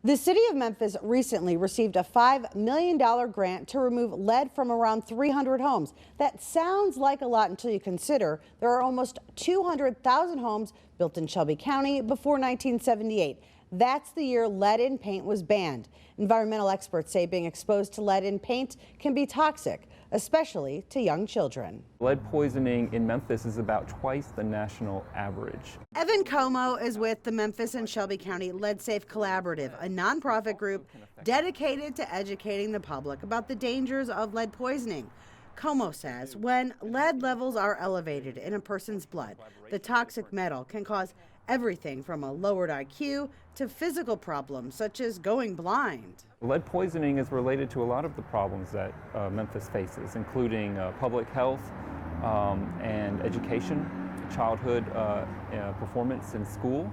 The city of Memphis recently received a $5 million grant to remove lead from around 300 homes. That sounds like a lot until you consider there are almost 200,000 homes built in Shelby County before 1978. That's the year lead in paint was banned. Environmental experts say being exposed to lead in paint can be toxic, especially to young children. Lead poisoning in Memphis is about twice the national average. Evan Como is with the Memphis and Shelby County Lead Safe Collaborative, a nonprofit group dedicated to educating the public about the dangers of lead poisoning. Como says when lead levels are elevated in a person's blood, the toxic metal can cause everything from a lowered IQ to physical problems such as going blind. Lead poisoning is related to a lot of the problems that Memphis faces, including public health and education, childhood performance in school,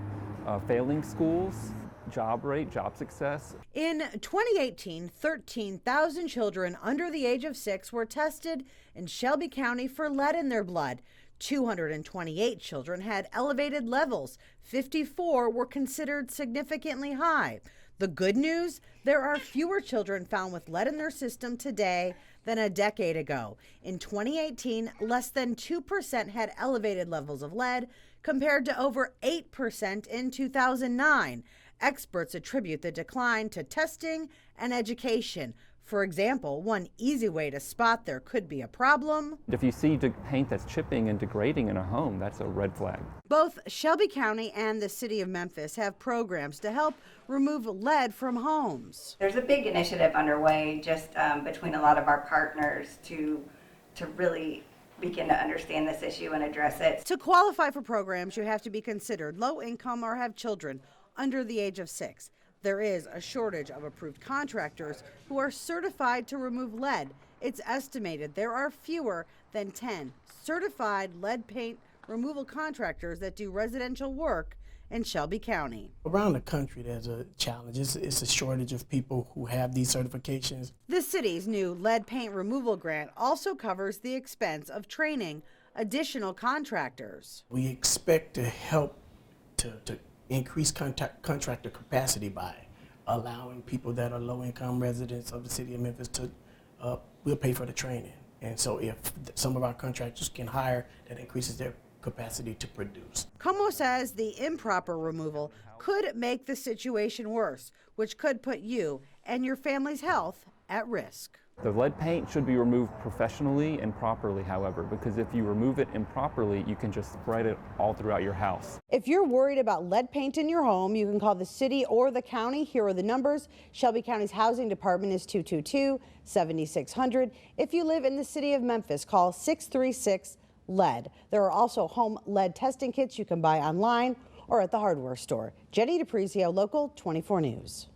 failing schools, job rate, job success. In 2018, 13,000 children under the age of 6 were tested in Shelby County for lead in their blood. 228 children had elevated levels. 54 were considered significantly high. The good news, there are fewer children found with lead in their system today than a decade ago. In 2018, less than 2% had elevated levels of lead, compared to over 8% in 2009. Experts attribute the decline to testing and education. For example, one easy way to spot there could be a problem. If you see paint that's chipping and degrading in a home, that's a red flag. Both Shelby County and the city of Memphis have programs to help remove lead from homes. There's a big initiative underway just between a lot of our partners to really begin to understand this issue and address it. To qualify for programs, you have to be considered low income or have children under the age of 6. There is a shortage of approved contractors who are certified to remove lead. It's estimated there are fewer than 10 certified lead paint removal contractors that do residential work in Shelby County. Around the country, there's a challenge. It's a shortage of people who have these certifications. The city's new lead paint removal grant also covers the expense of training additional contractors. We expect to help to increase contractor capacity by allowing people that are low-income residents of the city of Memphis to, we'll pay for the training. And so if some of our contractors can hire, that increases their capacity to produce. Como says the improper removal could make the situation worse, which could put you and your family's health at risk. The lead paint should be removed professionally and properly, however, because if you remove it improperly, you can just spread it all throughout your house. If you're worried about lead paint in your home, you can call the city or the county. Here are the numbers. Shelby County's housing department is 222-7600. If you live in the city of Memphis, call 636-LEAD. There are also home lead testing kits you can buy online or at the hardware store. Jenny DiPrizio, Local 24 News.